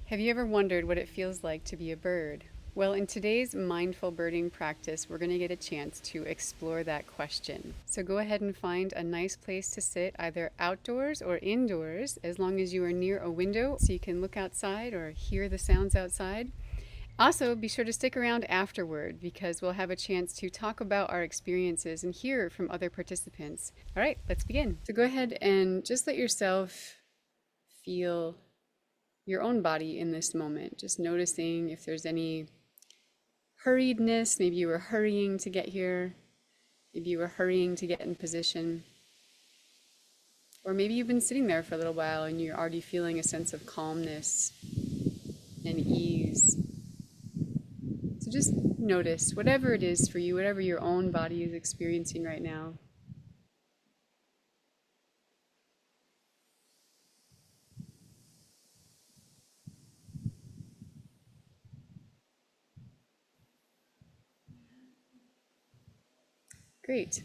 Have you ever wondered what it feels like to be a bird? Well, in today's mindful birding practice, we're going to get a chance to explore that question. So go ahead and find a nice place to sit, either outdoors or indoors, as long as you are near a window so you can look outside or hear the sounds outside. Also, be sure to stick around afterward because we'll have a chance to talk about our experiences and hear from other participants. All right, let's begin. So go ahead and just let yourself feel your own body in this moment, just noticing if there's any hurriedness. Maybe you were hurrying to get here, maybe you were hurrying to get in position, or maybe you've been sitting there for a little while and you're already feeling a sense of calmness and ease. So just notice whatever it is for you, whatever your own body is experiencing right now. Great.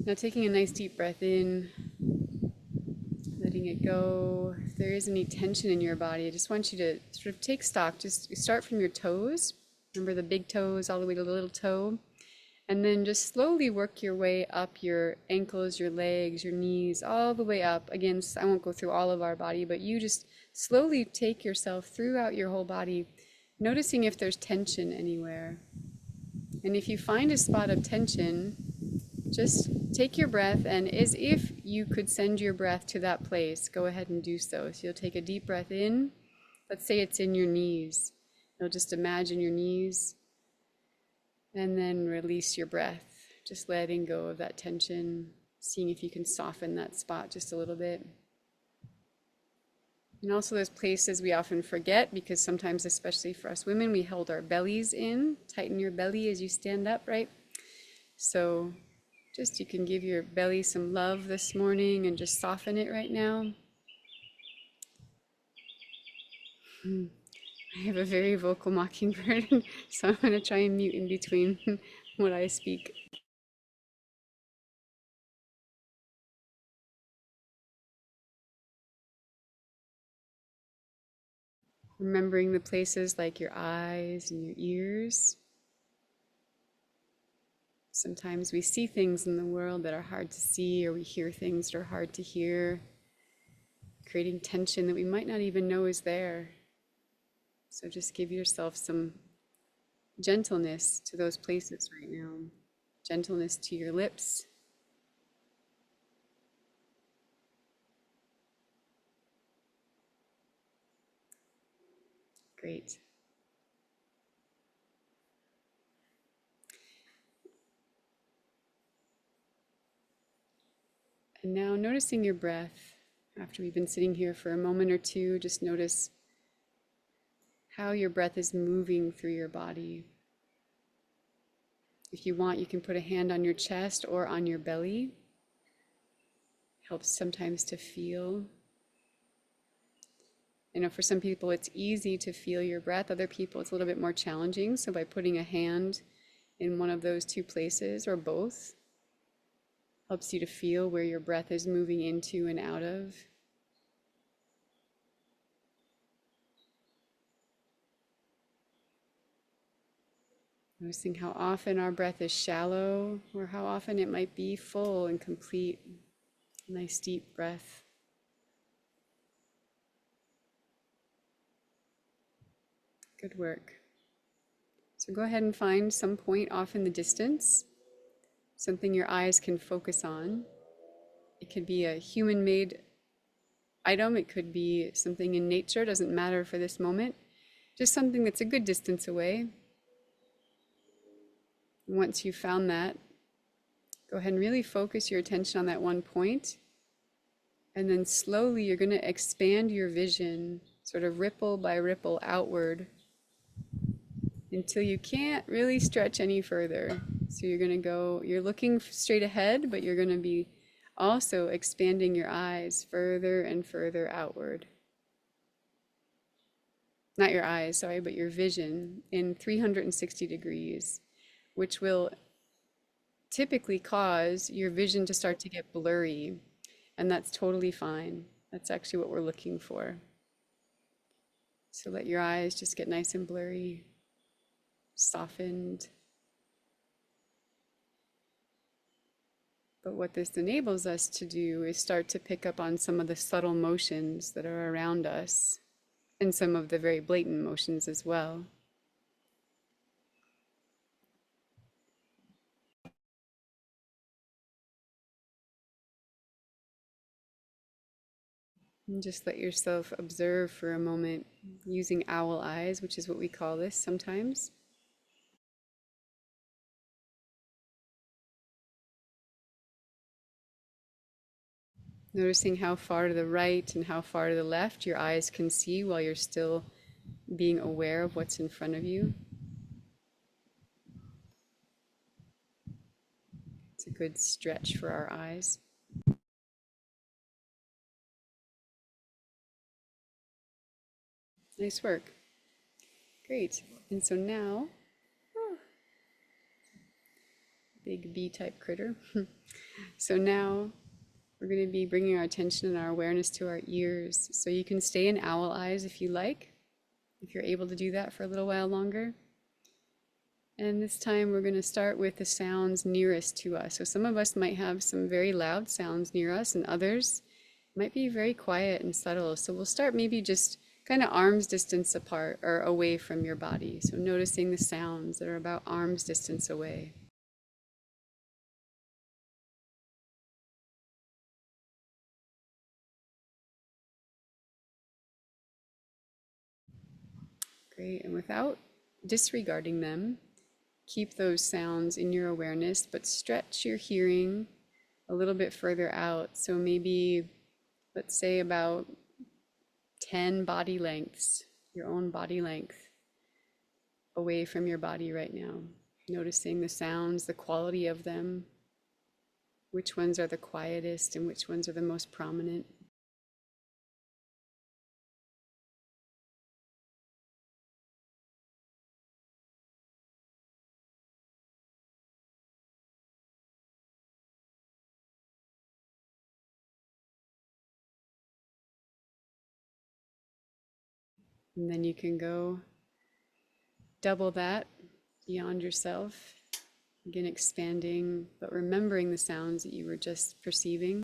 Now taking a nice deep breath in, letting it go. If there is any tension in your body, I just want you to sort of take stock. Just start from your toes. Remember the big toes all the way to the little toe. And then just slowly work your way up your ankles, your legs, your knees, all the way up. Again, I won't go through all of our body, but you just slowly take yourself throughout your whole body, noticing if there's tension anywhere. And if you find a spot of tension, just take your breath, and as if you could send your breath to that place, go ahead and do so. So you'll take a deep breath in. Let's say it's in your knees. You'll just imagine your knees, and then release your breath, just letting go of that tension, seeing if you can soften that spot just a little bit. And also those places we often forget, because sometimes, especially for us women, we hold our bellies in. Tighten your belly as you stand up, right? So just you can give your belly some love this morning and just soften it right now. I have a very vocal mockingbird, so I'm going to try and mute in between what I speak. Remembering the places like your eyes and your ears. Sometimes we see things in the world that are hard to see, or we hear things that are hard to hear, creating tension that we might not even know is there. So just give yourself some gentleness to those places right now. Gentleness to your lips. Great. And now noticing your breath. After we've been sitting here for a moment or two, just notice how your breath is moving through your body. If you want, you can put a hand on your chest or on your belly. Helps sometimes to feel. I know for some people it's easy to feel your breath. Other people it's a little bit more challenging. So by putting a hand in one of those two places or both, helps you to feel where your breath is moving into and out of. Noticing how often our breath is shallow or how often it might be full and complete. Nice deep breath. Good work. So go ahead and find some point off in the distance, something your eyes can focus on. It could be a human-made item, it could be something in nature, doesn't matter for this moment. Just something that's a good distance away. Once you've found that, go ahead and really focus your attention on that one point. And then slowly you're going to expand your vision, sort of ripple by ripple outward until you can't really stretch any further. So you're going to go, you're looking straight ahead, but you're going to be also expanding your eyes further and further outward. Not your eyes, sorry, but your vision in 360 degrees, which will typically cause your vision to start to get blurry. And that's totally fine. That's actually what we're looking for. So let your eyes just get nice and blurry, softened. But what this enables us to do is start to pick up on some of the subtle motions that are around us and some of the very blatant motions as well. And just let yourself observe for a moment using owl eyes, which is what we call this sometimes. Noticing how far to the right and how far to the left your eyes can see while you're still being aware of what's in front of you. It's a good stretch for our eyes. Nice work. Great. And so now, big bee-type critter. So now we're going to be bringing our attention and our awareness to our ears. So you can stay in owl eyes if you like, if you're able to do that for a little while longer. And this time we're going to start with the sounds nearest to us. So some of us might have some very loud sounds near us, and others might be very quiet and subtle. So we'll start maybe just kind of arm's distance apart or away from your body. So noticing the sounds that are about arm's distance away. Great. And without disregarding them, keep those sounds in your awareness, but stretch your hearing a little bit further out. So maybe, let's say, about 10 body lengths, your own body length, away from your body right now. Noticing the sounds, the quality of them, which ones are the quietest and which ones are the most prominent. And then you can go double that beyond yourself. Again, expanding, but remembering the sounds that you were just perceiving.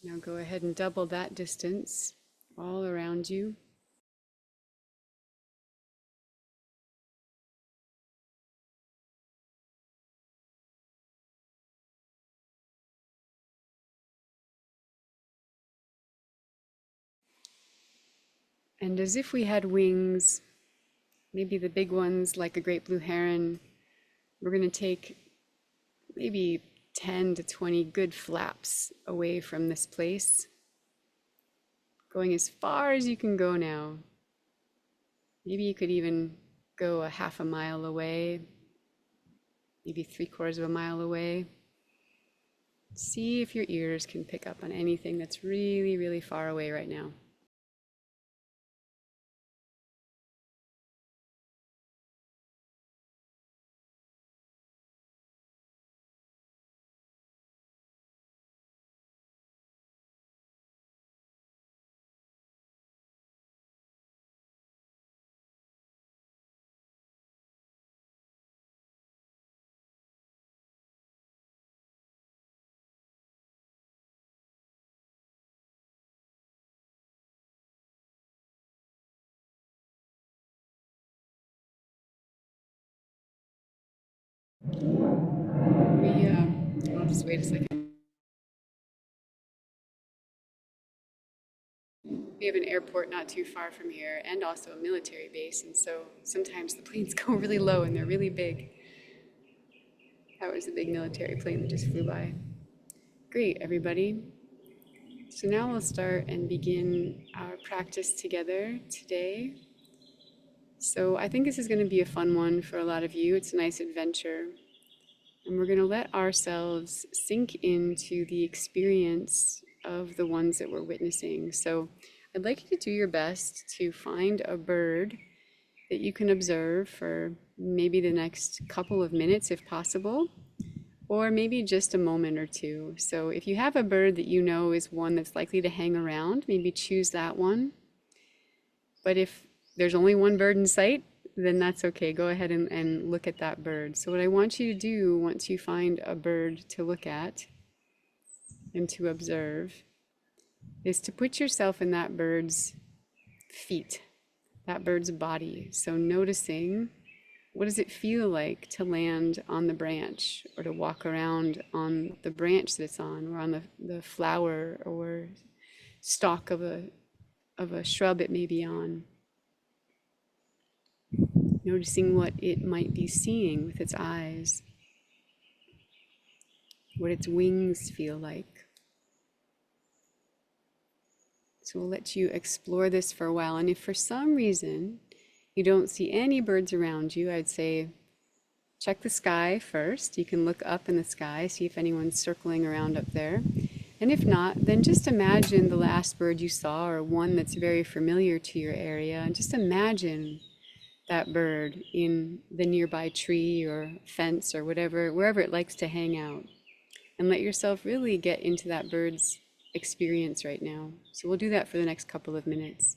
Now go ahead and double that distance all around you. And as if we had wings, maybe the big ones like a great blue heron, we're going to take maybe 10 to 20 good flaps away from this place, going as far as you can go now. Maybe you could even go a half a mile away, maybe 3/4 of a mile away. See if your ears can pick up on anything that's really, really far away right now. I'll just wait a second. We have an airport not too far from here and also a military base, and so sometimes the planes go really low and they're really big. That was a big military plane that just flew by. Great, everybody. So now we'll start and begin our practice together today. So I think this is going to be a fun one for a lot of you. It's a nice adventure. And we're going to let ourselves sink into the experience of the ones that we're witnessing. So I'd like you to do your best to find a bird that you can observe for maybe the next couple of minutes if possible, or maybe just a moment or two. So if you have a bird that you know is one that's likely to hang around, maybe choose that one. But if there's only one bird in sight, then that's okay. Go ahead and look at that bird. So what I want you to do once you find a bird to look at and to observe is to put yourself in that bird's feet, that bird's body. So noticing, what does it feel like to land on the branch or to walk around on the branch that it's on, or on the flower or stalk of a shrub it may be on? Noticing what it might be seeing with its eyes, what its wings feel like. So we'll let you explore this for a while. And if for some reason you don't see any birds around you, I'd say check the sky first. You can look up in the sky, see if anyone's circling around up there. And if not, then just imagine the last bird you saw, or one that's very familiar to your area, and just imagine that bird in the nearby tree or fence or whatever, wherever it likes to hang out. And let yourself really get into that bird's experience right now. So we'll do that for the next couple of minutes.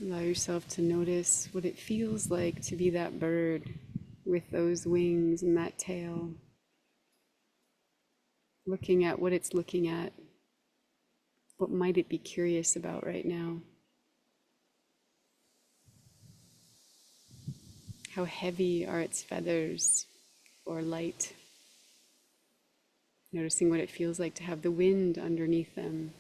Allow yourself to notice what it feels like to be that bird with those wings and that tail, looking at what it's looking at. What might it be curious about right now? How heavy are its feathers or light? Noticing what it feels like to have the wind underneath them.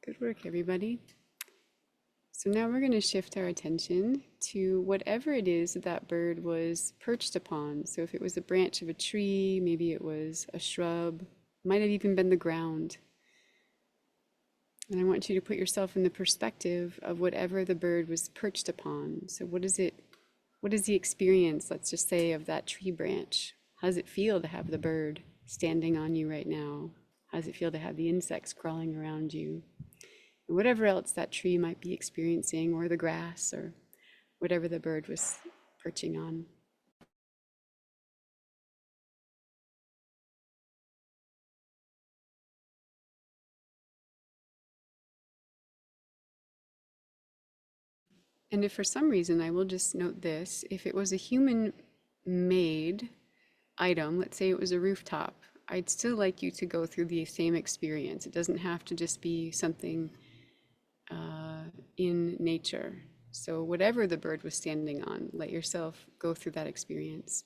Good work, everybody. So now we're going to shift our attention to whatever it is that that bird was perched upon. So if it was a branch of a tree, maybe it was a shrub, might have even been the ground. And I want you to put yourself in the perspective of whatever the bird was perched upon. So what is the experience, let's just say, of that tree branch? How does it feel to have the bird standing on you right now? How does it feel to have the insects crawling around you? And whatever else that tree might be experiencing, or the grass, or whatever the bird was perching on. And if for some reason, I will just note this, if it was a human made item, let's say it was a rooftop, I'd still like you to go through the same experience. It doesn't have to just be something in nature. So, whatever the bird was standing on, let yourself go through that experience.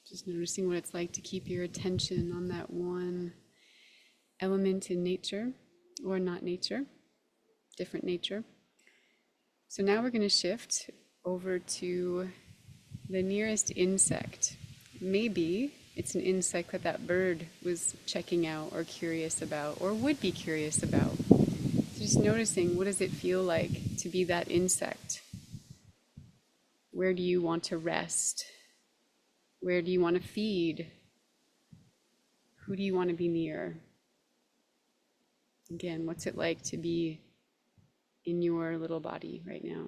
Just noticing what it's like to keep your attention on that one element in nature, or not nature, different nature. So now we're going to shift over to the nearest insect. Maybe it's an insect that that bird was checking out or curious about or would be curious about. So just noticing, what does it feel like to be that insect? Where do you want to rest? Where do you want to feed? Who do you want to be near? Again, what's it like to be in your little body right now?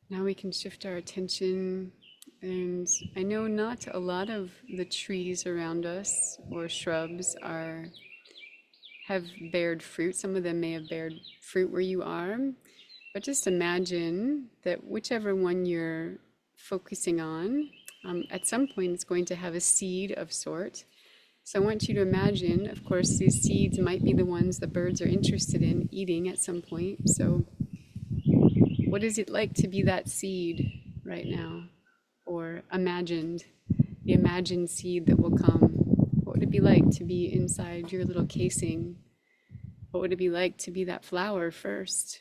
Now we can shift our attention, and I know not a lot of the trees around us or shrubs are have bared fruit. Some of them may have bared fruit where you are, but just imagine that whichever one you're focusing on, at some point it's going to have a seed of sort. So I want you to imagine, of course, these seeds might be the ones the birds are interested in eating at some point. So, what is it like to be that seed right now? Or imagined, the imagined seed that will come? What would it be like to be inside your little casing? What would it be like to be that flower first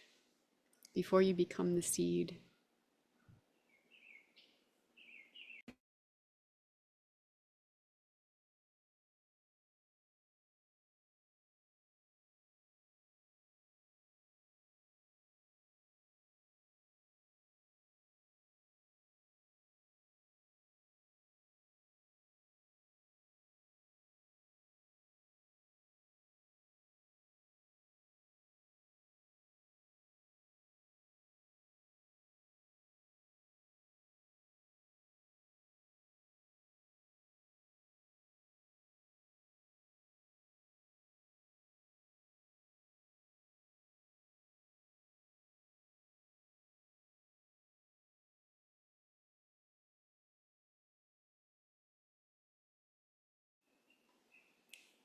before you become the seed?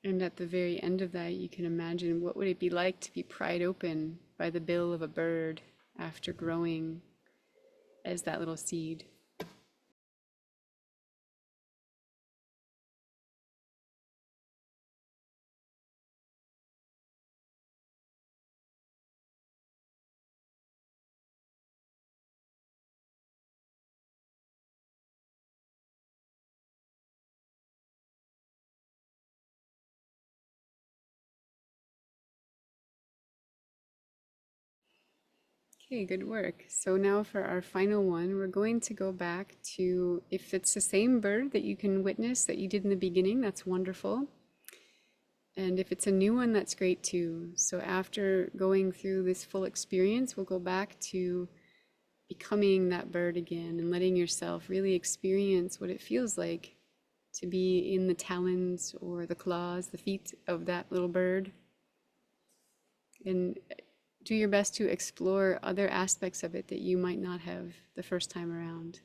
And at the very end of that, you can imagine what would it be like to be pried open by the bill of a bird after growing as that little seed. Okay, good work. So now for our final one, we're going to go back to, if it's the same bird that you can witness that you did in the beginning, that's wonderful. And if it's a new one, that's great too. So after going through this full experience, we'll go back to becoming that bird again and letting yourself really experience what it feels like to be in the talons or the claws, the feet of that little bird. And do your best to explore other aspects of it that you might not have the first time around.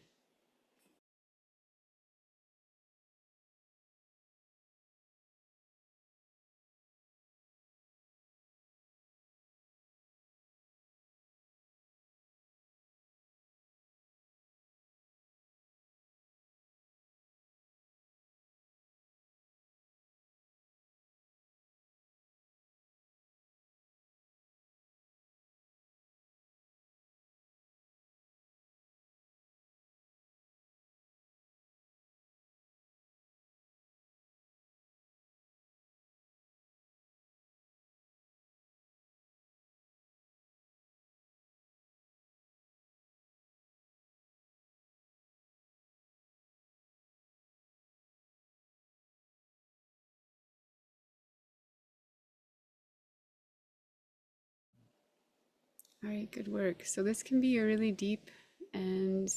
All right, good work. So this can be a really deep and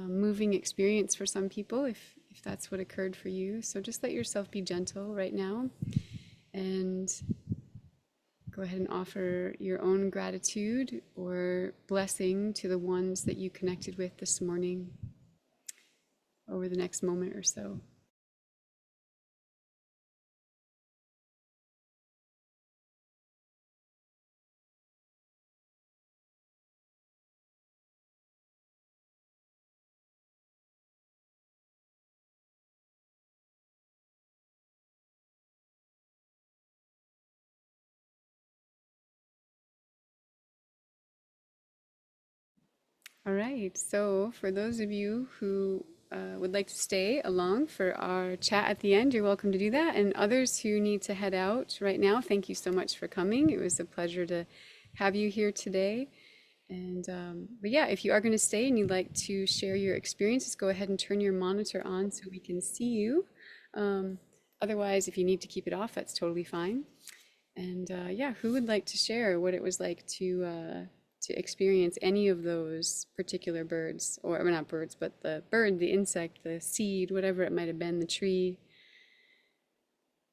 moving experience for some people if that's what occurred for you. So just let yourself be gentle right now and go ahead and offer your own gratitude or blessing to the ones that you connected with this morning over the next moment or so. All right. So, for those of you who would like to stay along for our chat at the end, you're welcome to do that. And others who need to head out right now, thank you so much for coming. It was a pleasure to have you here today. And but yeah, if you are going to stay and you'd like to share your experiences, go ahead and turn your monitor on so we can see you. Um, Otherwise, if you need to keep it off, that's totally fine. And yeah, who would like to share what it was like to experience any of those particular birds, or well, not birds, but the bird, the insect, the seed, whatever it might have been, the tree?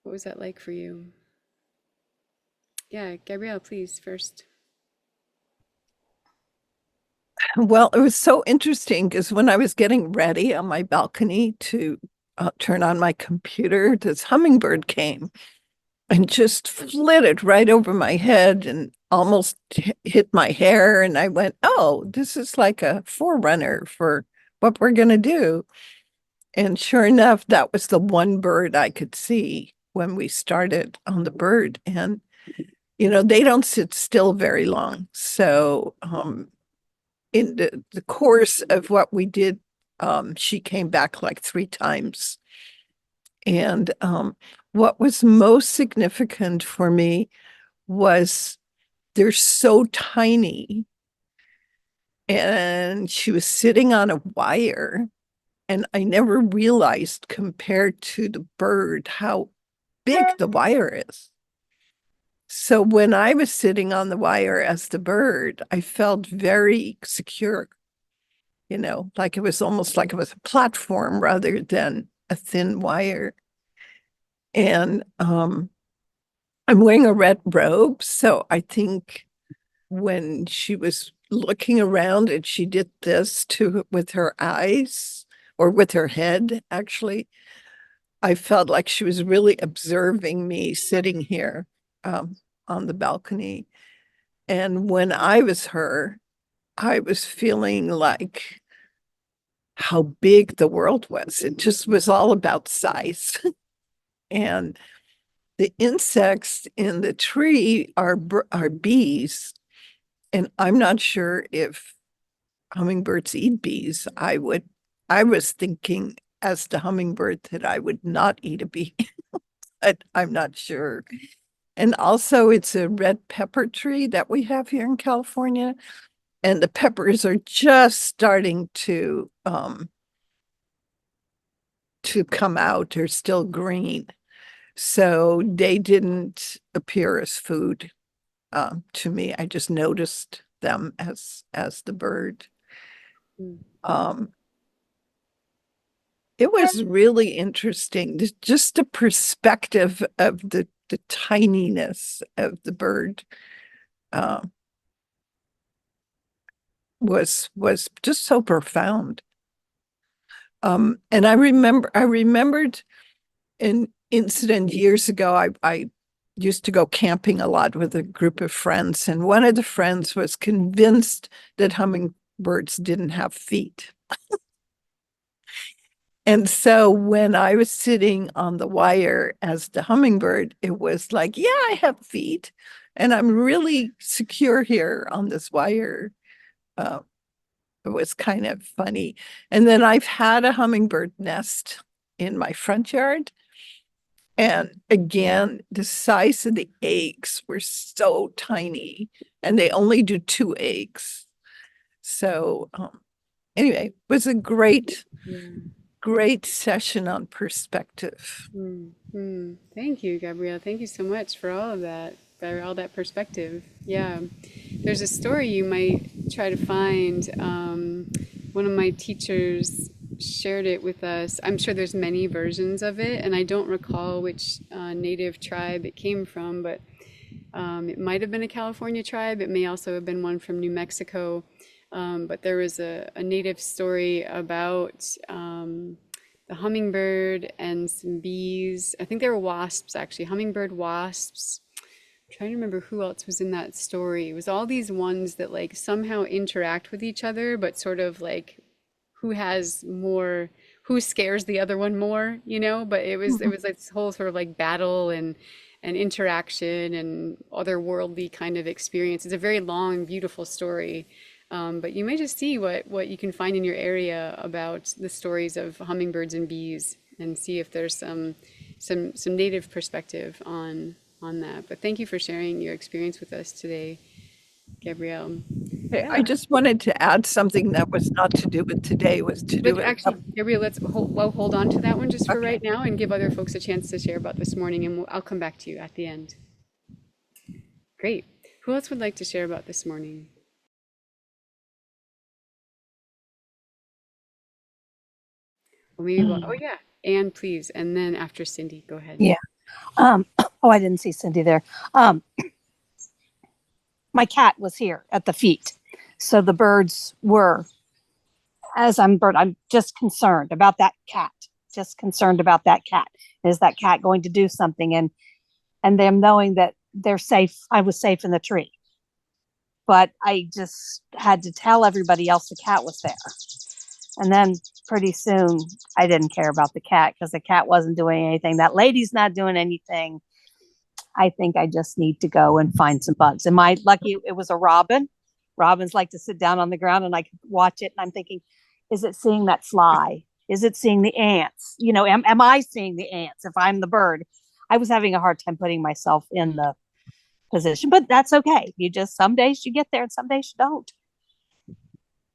What was that like for you? Yeah, Gabrielle, please first. Well, it was so interesting because when I was getting ready on my balcony to turn on my computer, this hummingbird came and just flitted right over my head and almost hit my hair. And I went, oh, this is like a forerunner for what we're going to do. And sure enough, that was the one bird I could see when we started on the bird. And, they don't sit still very long. So, in the course of what we did, she came back like 3 times. And what was most significant for me was they're so tiny. And she was sitting on a wire. And I never realized compared to the bird how big the wire is. So when I was sitting on the wire as the bird, I felt very secure, like it was almost like it was a platform rather than a thin wire. And I'm wearing a red robe. So I think when she was looking around and she did this with her eyes or with her head, actually, I felt like she was really observing me sitting here on the balcony. And when I was her, I was feeling like how big the world was. It just was all about size. And the insects in the tree are bees. And I'm not sure if hummingbirds eat bees. I was thinking as the hummingbird that I would not eat a bee, but I'm not sure. And also it's a red pepper tree that we have here in California. And the peppers are just starting to come out. They're still green. So they didn't appear as food to me. I just noticed them as the bird. Mm. Um, it was really interesting. Just the perspective of the tininess of the bird was just so profound. And I remembered an incident years ago. I used to go camping a lot with a group of friends, and one of the friends was convinced that hummingbirds didn't have feet. And so when I was sitting on the wire as the hummingbird, it was like, yeah, I have feet, and I'm really secure here on this wire. Uh, it was kind of funny. And then I've had a hummingbird nest in my front yard. And again, the size of the eggs were so tiny, and they only do 2 eggs. So, anyway, it was a Yeah. great session on perspective. Thank you, Gabrielle. Thank you so much for all of that, for all that perspective. Yeah. There's a story you might try to find. One of my teachers shared it with us. I'm sure there's many versions of it, and I don't recall which native tribe it came from, but it might have been a California tribe. It may also have been one from New Mexico. But there was a native story about the hummingbird and some bees. I think they were wasps, actually, hummingbird wasps. I'm trying to remember who else was in that story. It was all these ones that like somehow interact with each other, but sort of like who has more, who scares the other one more, But it was like this whole sort of like battle and interaction and otherworldly kind of experience. It's a very long, beautiful story. But you may just see what you can find in your area about the stories of hummingbirds and bees and see if there's some native perspective on that. But thank you for sharing your experience with us today, Gabrielle. Okay, I Yeah. just wanted to add something that was not to do with today, was to do But with, actually, Gabrielle, hold on to that one just for okay. right now and give other folks a chance to share about this morning, and I'll come back to you at the end. Great. Who else would like to share about this morning? Well, maybe, oh yeah, Anne, please. And then after Cindy, go ahead. Yeah. Um, oh, I didn't see Cindy there. My cat was here at the feet. So the birds were, as I'm just concerned about that cat. just concerned about that cat. Is that cat going to do something? And them knowing that they're safe, I was safe in the tree. But I just had to tell everybody else the cat was there. And then pretty soon I didn't care about the cat because the cat wasn't doing anything. That lady's not doing anything. I think I just need to go and find some bugs. Am I lucky it was a robin? Robins like to sit down on the ground and I could watch it. And I'm thinking, is it seeing that fly? Is it seeing the ants? You know, am I seeing the ants if I'm the bird? I was having a hard time putting myself in the position, but that's okay. You just, some days you get there and some days you don't.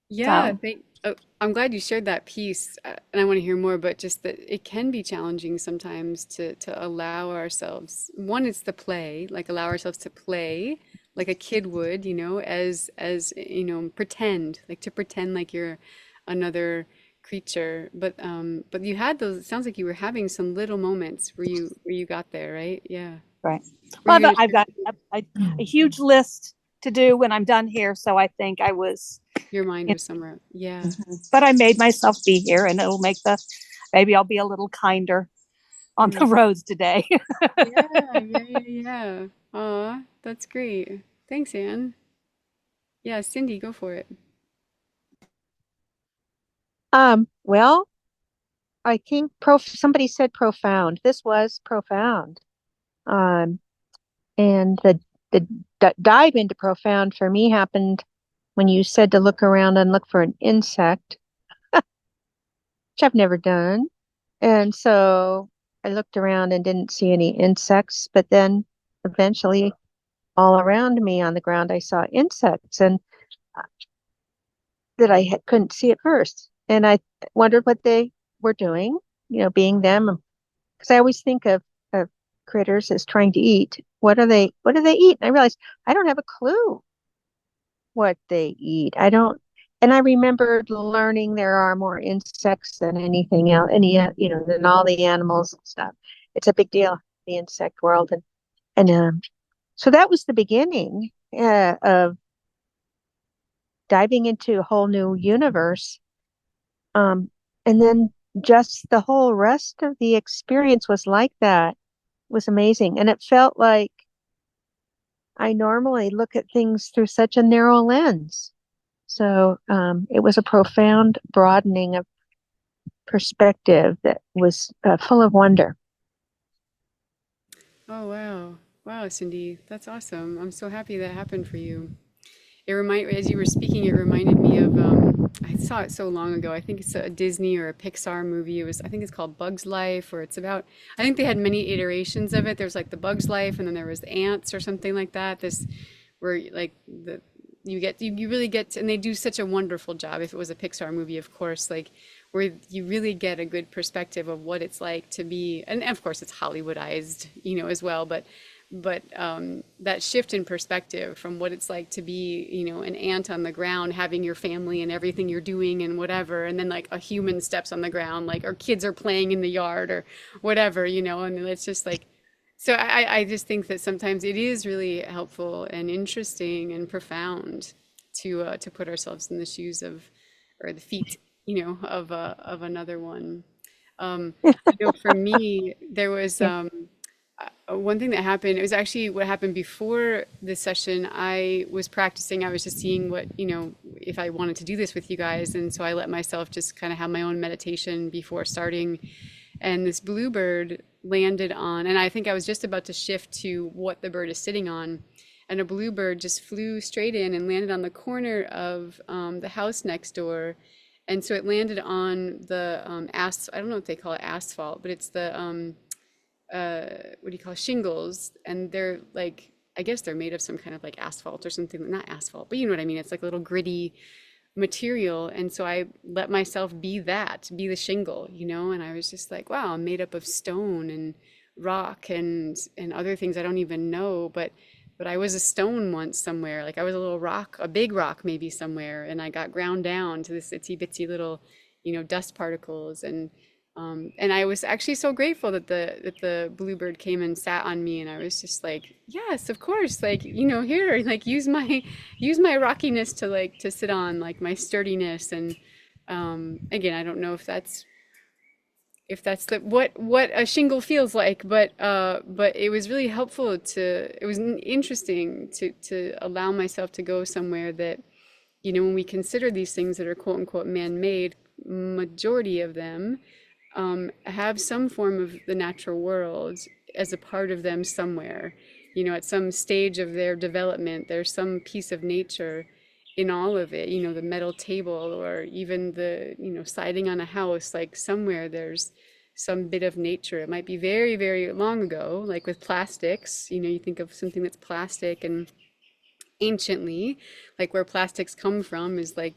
Yeah, So, I'm glad you shared that piece, and I want to hear more. But just that it can be challenging sometimes to allow ourselves. One, it's the play, like allow ourselves to play like a kid would, pretend, like to pretend like you're another creature. But you had those. It sounds like you were having some little moments where you got there, right? Yeah. right. Were Well, you gonna I've share got a huge list to do when I'm done here. So I think I was, your mind you was somewhere? Yeah. know, but I made myself be here and it'll make maybe I'll be a little kinder on the Mm. roads today. Yeah, yeah, yeah, yeah. Aw, that's great. Thanks, Anne. Yeah, Cindy, go for it. Well, I think somebody said profound. This was profound. Um, and the dive into profound for me happened when you said to look around and look for an insect, which I've never done. And so I looked around and didn't see any insects, but then eventually all around me on the ground I saw insects and that couldn't see at first. And I wondered what they were doing, being them. Because I always think of critters as trying to eat. What do they eat? And I realized I don't have a clue what they eat. I don't, and I remembered learning there are more insects than anything else, than all the animals and stuff. It's a big deal, the insect world. And so that was the beginning of diving into a whole new universe. Um, and then just the whole rest of the experience was like that. It was amazing. And it felt like I normally look at things through such a narrow lens. So it was a profound broadening of perspective that was full of wonder. Oh, wow. Wow, Cindy, that's awesome. I'm so happy that happened for you. As you were speaking, it reminded me of, I saw it so long ago. I think it's a Disney or a Pixar movie. I think it's called Bug's Life, or it's about, I think they had many iterations of it. There's like the Bug's Life, and then there was the ants or something like that. Where like you really get to, and they do such a wonderful job. If it was a Pixar movie, of course, like where you really get a good perspective of what it's like to be, and of course it's Hollywoodized, as well, but that shift in perspective from what it's like to be, an ant on the ground, having your family and everything you're doing and whatever, and then like a human steps on the ground, like, or kids are playing in the yard or whatever, and it's just like, so I just think that sometimes it is really helpful and interesting and profound to put ourselves in the shoes of, or the feet, of another one. I know for me, there was Yeah. one thing that happened. It was actually what happened before this session. I was practicing. I was just seeing what, if I wanted to do this with you guys. And so I let myself just kind of have my own meditation before starting. And this bluebird landed on, and I think I was just about to shift to what the bird is sitting on. And a bluebird just flew straight in and landed on the corner of the house next door. And so it landed on the I don't know if they call it asphalt, but it's the what do you call it? Shingles, and they're like, I guess they're made of some kind of like asphalt or something, not asphalt, but you know what I mean. It's like a little gritty material. And so I let myself be be the shingle, and I was just like, wow, I'm made up of stone and rock and other things I don't even know, but I was a stone once somewhere. Like I was a little rock, a big rock maybe somewhere, and I got ground down to this itsy bitsy little, dust particles. And I was actually so grateful that the bluebird came and sat on me, and I was just like, yes, of course, like, here, like use my rockiness to like to sit on, like my sturdiness. And again, I don't know if that's if that's the what a shingle feels like. But it was really helpful to, it was interesting to allow myself to go somewhere that, when we consider these things that are quote unquote man-made, majority of them have some form of the natural world as a part of them somewhere. At some stage of their development, there's some piece of nature in all of it. The metal table, or even the, siding on a house, like somewhere there's some bit of nature. It might be very, very long ago, like with plastics. You think of something that's plastic, and anciently, like where plastics come from is like,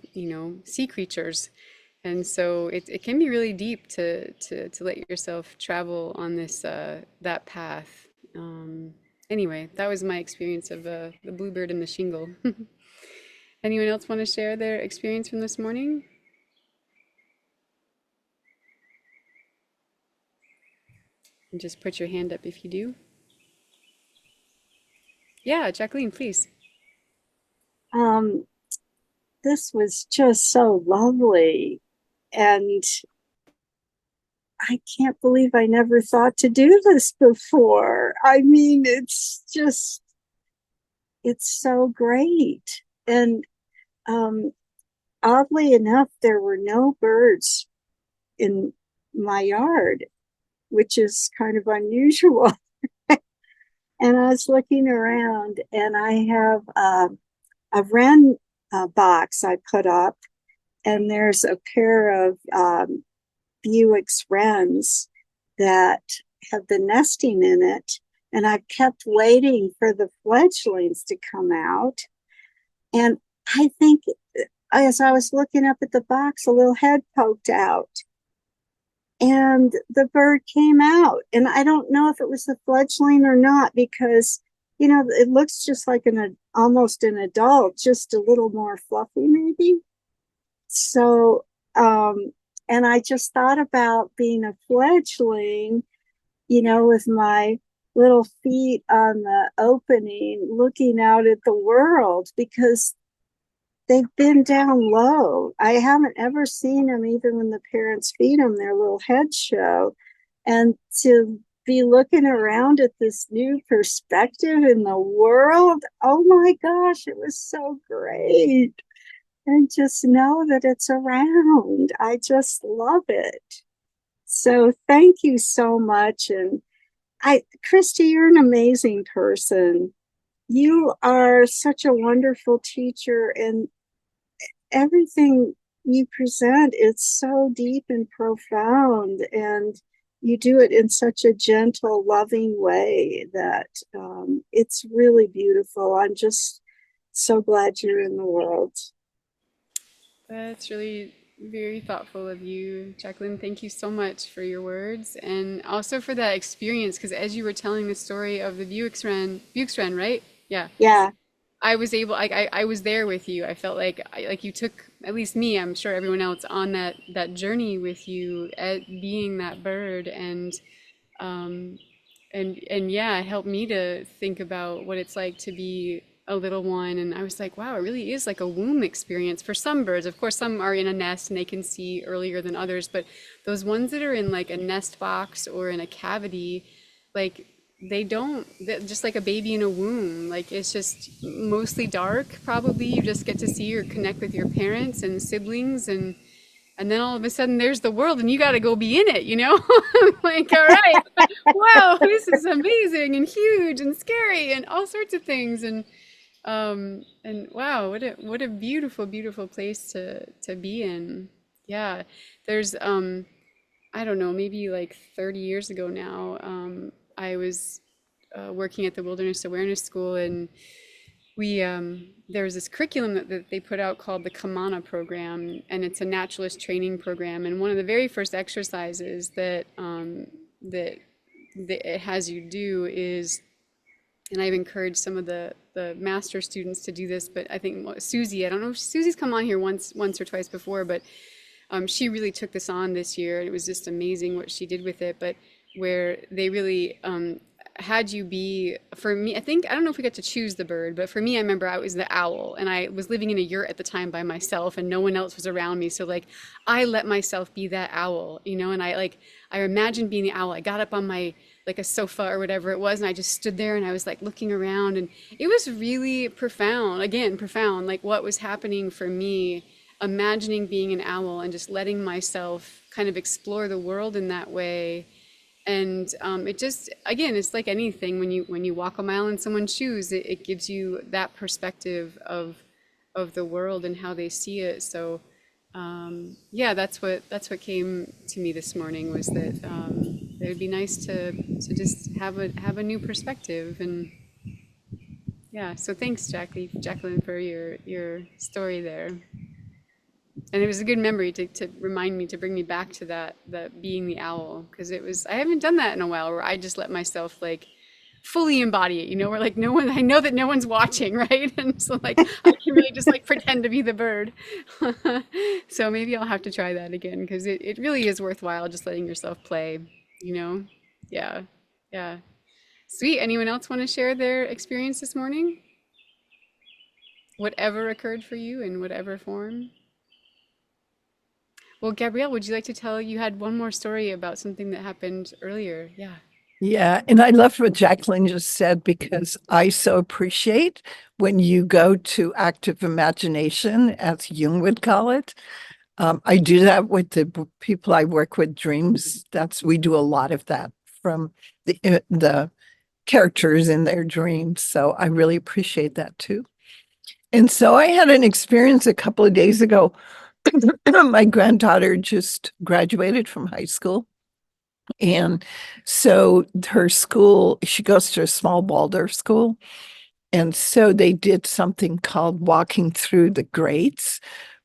sea creatures. And so it can be really deep to let yourself travel on this that path. Anyway, that was my experience of the bluebird and the shingle. Anyone else want to share their experience from this morning? And just put your hand up if you do. Yeah, Jacqueline, please. Um, this was just so lovely. And I can't believe I never thought to do this before. I mean, it's so great. And um, oddly enough, there were no birds in my yard, which is kind of unusual. And I was looking around, and I have a wren box I put up, and there's a pair of Buick's wrens that have been nesting in it. And I kept waiting for the fledglings to come out. And I think as I was looking up at the box, a little head poked out, and the bird came out. And I don't know if it was the fledgling or not, because, it looks just like almost an adult, just a little more fluffy, maybe. So, and I just thought about being a fledgling, with my little feet on the opening, looking out at the world, because they've been down low. I haven't ever seen them, even when the parents feed them, their little heads show. And to be looking around at this new perspective in the world, oh my gosh, it was so great. And just know that it's around. I just love it. So thank you so much. And Kristi, you're an amazing person. You are such a wonderful teacher, and everything you present is so deep and profound, and you do it in such a gentle, loving way that it's really beautiful. I'm just so glad you're in the world. That's really very thoughtful of you, Jacqueline. Thank you so much for your words, and also for that experience. Because as you were telling the story of the Buick's Wren, right? Yeah, Yeah. I was able. I was there with you. I felt like you took, at least me, I'm sure everyone else, on that journey with you at being that bird, um, and yeah, it helped me to think about what it's like to be a little one. And I was like, wow, it really is like a womb experience for some birds. Of course, some are in a nest and they can see earlier than others, but those ones that are in like a nest box or in a cavity, like they don't, just like a baby in a womb, like it's just mostly dark. Probably you just get to see or connect with your parents and siblings, and then all of a sudden there's the world and you got to go be in it, like, all right, wow, this is amazing and huge and scary and all sorts of things. And wow, what a beautiful, beautiful place to be in. Yeah. There's I don't know, maybe like 30 years ago now, I was working at the Wilderness Awareness School, and we there was this curriculum that they put out called the Kamana program, and it's a naturalist training program. And one of the very first exercises that it has you do is, and I've encouraged some of the master students to do this, but I think Susie, I don't know if Susie's come on here once or twice before, but she really took this on this year. It was just amazing what she did with it. But where they really had you be, for me, I think, I don't know if we got to choose the bird, but for me, I remember I was the owl, and I was living in a yurt at the time by myself, and no one else was around me. So like, I let myself be that owl, and I imagined being the owl. I got up on my, like a sofa or whatever it was, and I just stood there and I was like looking around, and it was really profound, again, profound, like what was happening for me, imagining being an owl and just letting myself kind of explore the world in that way. And it just, again, it's like anything, when you walk a mile in someone's shoes, it gives you that perspective of the world and how they see it. So yeah, that's what came to me this morning, was that it would be nice to just have a new perspective. And yeah, so thanks, Jacqueline, for your story there. And it was a good memory to remind me, to bring me back to that being the owl, because it was, I haven't done that in a while, where I just let myself like fully embody it, where like no one, I know that no one's watching, right? And so like I can really just like pretend to be the bird. So maybe I'll have to try that again, because it really is worthwhile just letting yourself play, you know? Yeah. Yeah. Sweet. Anyone else want to share their experience this morning? Whatever occurred for you in whatever form? Well, Gabrielle, would you like to tell, you had one more story about something that happened earlier? Yeah. Yeah, and I loved what Jacqueline just said, because I so appreciate when you go to active imagination, as Jung would call it. I do that with the people I work with, dreams. We do a lot of that from the characters in their dreams. So I really appreciate that too. And so I had an experience a couple of days ago. My granddaughter just graduated from high school. And so her school, she goes to a small Waldorf school. And so they did something called walking through the grades,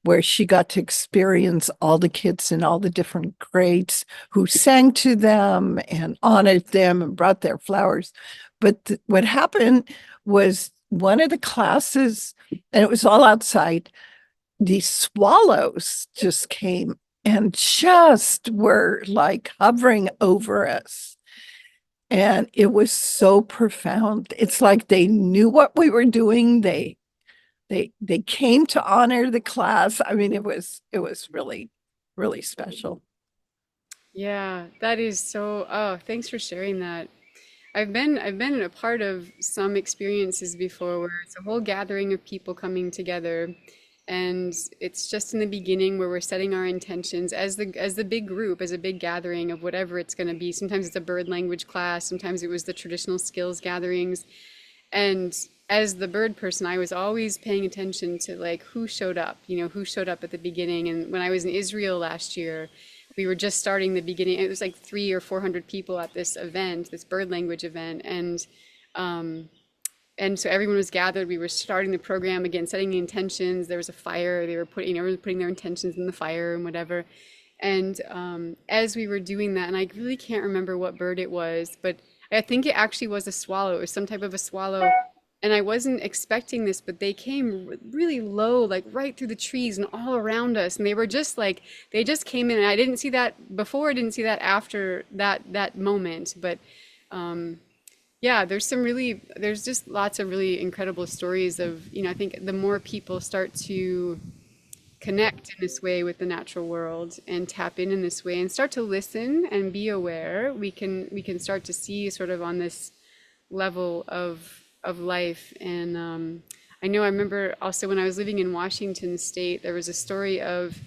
where she got to experience all the kids in all the different grades who sang to them and honored them and brought their flowers. But what happened was, one of the classes, and it was all outside, these swallows just came and just were like hovering over us. And it was so profound. It's like they knew what we were doing. They came to honor the class. I mean, it was really, really special. Yeah, that is so, oh, thanks for sharing that. I've been a part of some experiences before, where it's a whole gathering of people coming together, and it's just in the beginning where we're setting our intentions as the big group, as a big gathering of whatever it's going to be. Sometimes it's a bird language class, sometimes it was the traditional skills gatherings. And as the bird person, I was always paying attention to like who showed up, who showed up at the beginning. And when I was in Israel last year, we were just starting the beginning. It was like 300 or 400 people at this event, this bird language event. Um, and so everyone was gathered. We were starting the program again, setting the intentions. There was a fire. They were everyone was putting their intentions in the fire and whatever. And as we were doing that, and I really can't remember what bird it was, but I think it actually was a swallow. It was some type of a swallow. And I wasn't expecting this, but they came really low, like right through the trees and all around us. And they were just like, they just came in. And I didn't see that before. I didn't see that after that moment. But yeah, there's just lots of really incredible stories of, I think the more people start to connect in this way with the natural world and tap in this way and start to listen and be aware, we can start to see sort of on this level of life. And I remember also when I was living in Washington State, there was a story of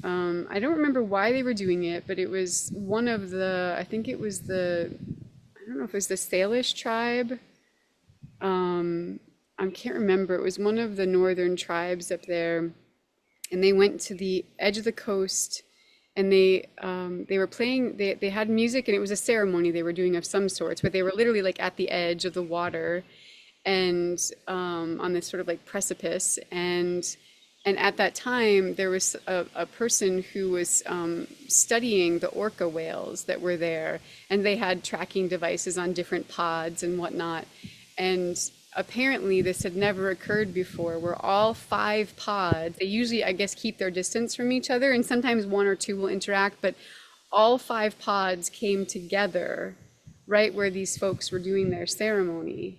I don't remember why they were doing it, but it was one of the, I think it was I don't know if it was the Salish tribe. I can't remember. It was one of the northern tribes up there, and they went to the edge of the coast, and they were playing, they had music, and it was a ceremony they were doing of some sorts, but they were literally like at the edge of the water, and on this sort of like precipice. And at that time there was a person who was studying the orca whales that were there, and they had tracking devices on different pods and whatnot. And apparently this had never occurred before, where all 5 pods, they usually, I guess, keep their distance from each other, and sometimes 1 or 2 will interact, but all 5 pods came together right where these folks were doing their ceremony.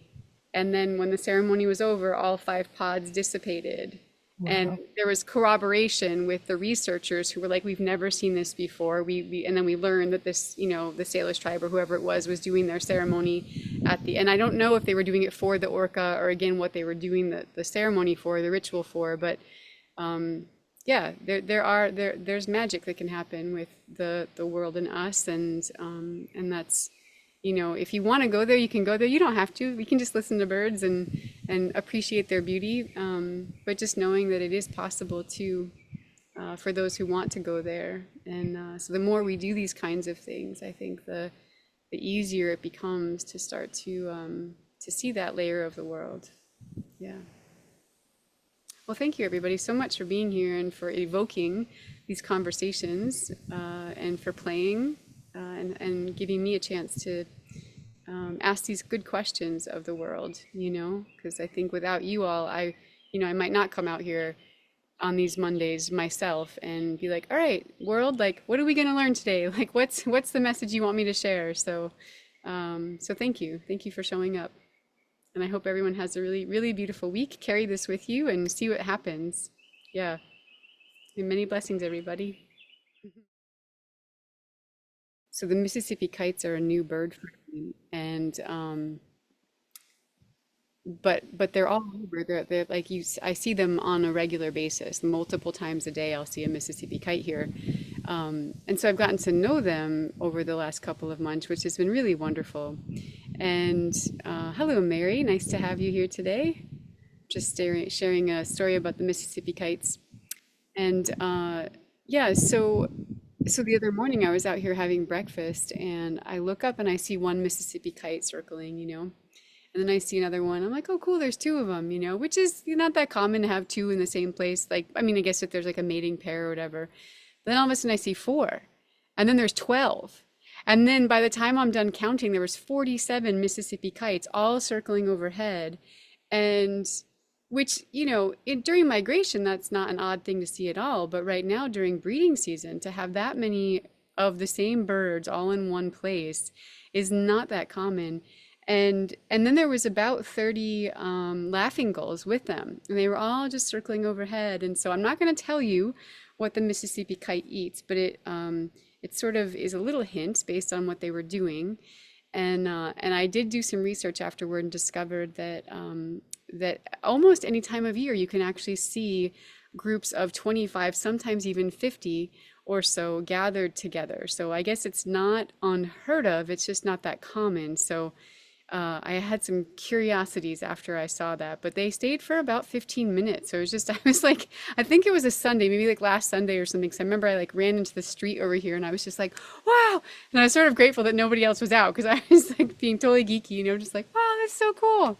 And then when the ceremony was over, all 5 pods dissipated. And Wow. there was corroboration with the researchers who were like, we've never seen this before. And then we learned that this, the Salish tribe or whoever it was doing their ceremony at the, and I don't know if they were doing it for the orca or again, what they were doing the ceremony for, the ritual for, but yeah, there's magic that can happen with the world and us. And that's, if you want to go there, you can go there. You don't have to. We can just listen to birds and appreciate their beauty. But just knowing that it is possible to, for those who want to go there. And so the more we do these kinds of things, I think the easier it becomes to start to see that layer of the world. Yeah. Well, thank you everybody so much for being here and for evoking these conversations and for playing and giving me a chance to ask these good questions of the world, because I think without you all, I might not come out here on these Mondays myself and be like, all right, world, like, what are we going to learn today? Like, what's the message you want me to share? So, so thank you. Thank you for showing up. And I hope everyone has a really, really beautiful week. Carry this with you and see what happens. Yeah. And many blessings, everybody. So the Mississippi kites are a new bird for me, and but they're all over. They're like I see them on a regular basis, multiple times a day. I'll see a Mississippi kite here, and so I've gotten to know them over the last couple of months, which has been really wonderful. And hello, Mary. Nice to have you here today. Just sharing a story about the Mississippi kites. And yeah, so the other morning I was out here having breakfast and I look up and I see one Mississippi kite circling, and then I see another one. I'm like, oh, cool, there's 2 of them, which is not that common to have 2 in the same place. Like, I mean, I guess if there's like a mating pair or whatever. Then all of a sudden I see 4, and then there's 12. And then by the time I'm done counting, there was 47 Mississippi kites all circling overhead. And which, during migration, that's not an odd thing to see at all. But right now, during breeding season, to have that many of the same birds all in one place is not that common. And then there was about 30 laughing gulls with them, and they were all just circling overhead. And so I'm not going to tell you what the Mississippi kite eats, but it sort of is a little hint based on what they were doing. And I did do some research afterward and discovered that almost any time of year you can actually see groups of 25, sometimes even 50 or so gathered together. So I guess it's not unheard of, it's just not that common. So I had some curiosities after I saw that, but they stayed for about 15 minutes. So it was just, I was like, I think it was a Sunday, maybe like last Sunday or something. Cause I remember I like ran into the street over here and I was just like, wow. And I was sort of grateful that nobody else was out because I was like being totally geeky, just like, wow, that's so cool.